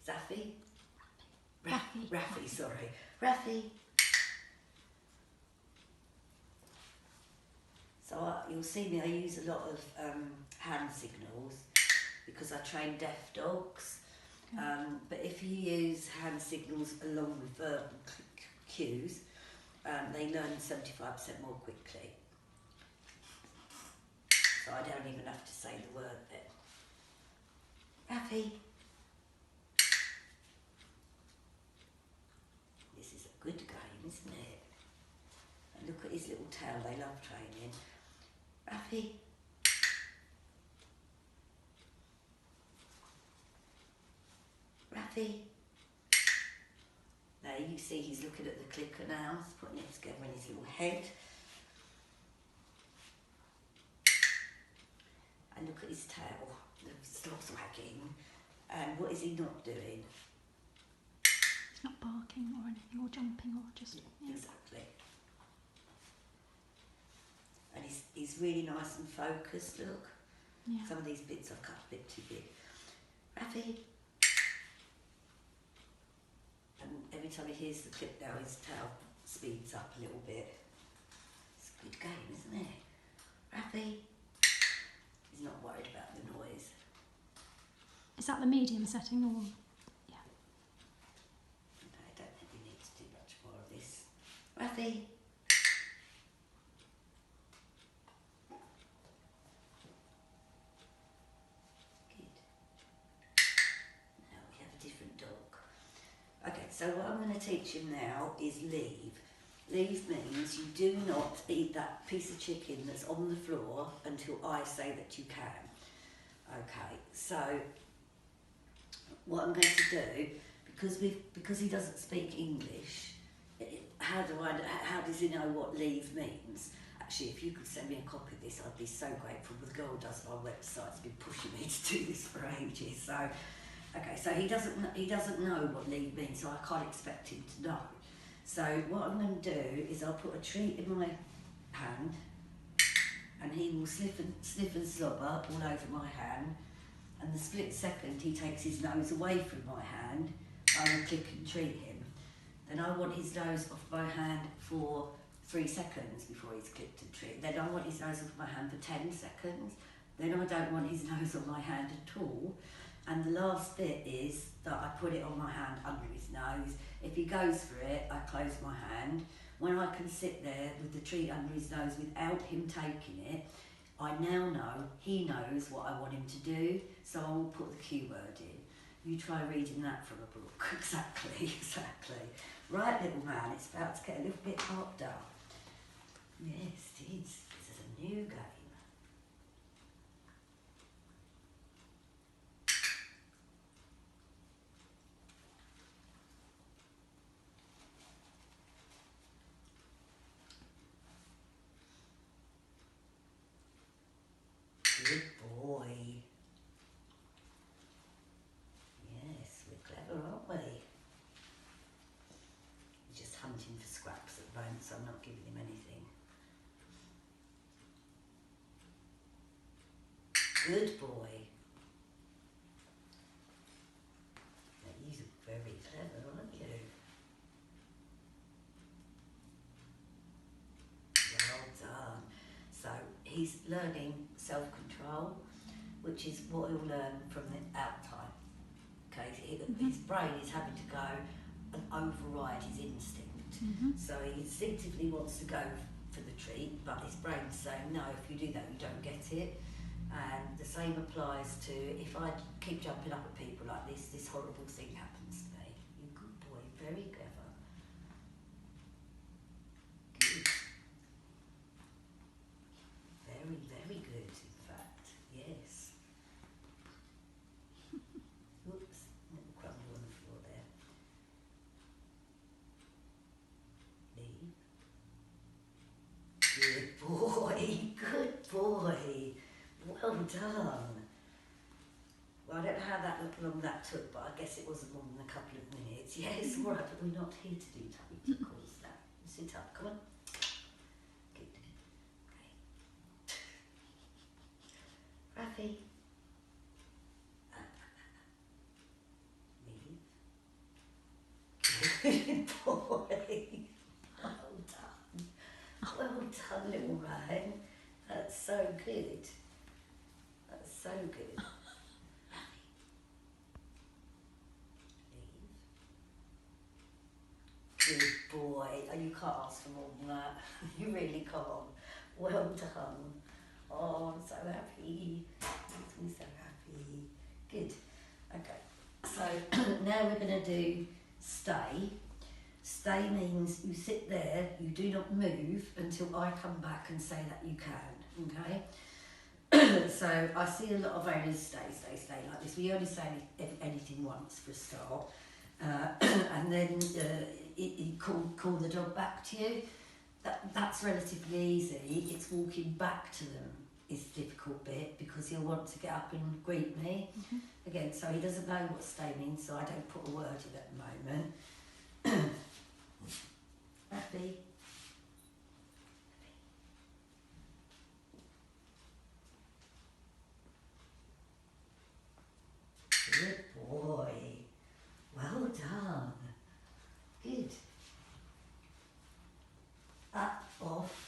Zaffy? Raffy. Raffy, sorry. Raffy. So you'll see me, I use a lot of hand signals because I train deaf dogs. Okay. But if you use hand signals along with verbal cues, they learn 75% more quickly. So I don't even have to say the word then. Raffy. This is a good game, isn't it? And look at his little tail, they love training. Raffy. Raffy. There you see he's looking at the clicker now, he's putting it together in his little head. And look at his tail, stops wagging. And what is he not doing? It's not barking or anything, or jumping, or just... Yeah. Exactly. And he's really nice and focused, look. Yeah. Some of these bits I've cut a bit too big. Raffy. And every time he hears the click now, his tail speeds up a little bit. It's a good game, isn't it? Raffy. He's not worried about the noise. Is that the medium setting, or...? Yeah. No, I don't think we need to do much more of this. Raffy. Good. Now we have a different dog. Okay, so what I'm going to teach him now is leave. Leave means you do not eat that piece of chicken that's on the floor until I say that you can. Okay, so what I'm going to do, because he doesn't speak English, how does he know what leave means? Actually, if you could send me a copy of this, I'd be so grateful. The girl does my website's been pushing me to do this for ages. So, okay, so he doesn't know what leave means, so I can't expect him to know. So what I'm going to do is I'll put a treat in my hand, and he will sniff and slobber all over my hand. And the split second he takes his nose away from my hand, I will click and treat him. Then I want his nose off my hand for 3 seconds before he's clicked and treated. Then I want his nose off my hand for 10 seconds. Then I don't want his nose on my hand at all. And the last bit is that I put it on my hand under his nose. If he goes for it, I close my hand. When I can sit there with the treat under his nose without him taking it, I now know he knows what I want him to do, so I will put the cue word in. You try reading that from a book. Exactly. Right, little man, it's about to get a little bit harped up. Yes, it is. This is a new game. Good boy. Yes, we're clever, aren't we? He's just hunting for scraps at the moment, so I'm not giving him anything. Good boy. Now, you're very clever, aren't you? Well done. So he's learning self-control, which is what he'll learn from the out time. Okay, his brain is having to go and override his instinct. So he instinctively wants to go for the treat, but his brain's saying, no, if you do that, you don't get it. And the same applies to if I keep jumping up at people like this horrible thing happens to me. You're a good boy, very clever. Good. Very, very good, in fact. Yes. Whoops, little crumble on the floor there. Leave. Good boy, good boy. Well done. Well, I don't know how long that took, but I guess it wasn't more than a couple of minutes. Yes, all right, but we're not here to do tacticals now. Sit up, come on. Good. Okay. Raffy. Leave. Good boy. Well done. Well done, little Ryan. That's so good. That's so good. Good boy. Oh, you can't ask for more than that. You really can't. Well done. Oh, I'm so happy. Makes me so happy. Good. Okay. So now we're going to do stay. Stay means you sit there, you do not move until I come back and say that you can. Okay? So I see a lot of owners stay like this. We only say anything once for a start. And then you call the dog back to you. That's relatively easy. It's walking back to them is the difficult bit because he'll want to get up and greet me. Again, so he doesn't know what stay means, so I don't put a word in at the moment. Happy? Good boy. Well done. Good. Up, off.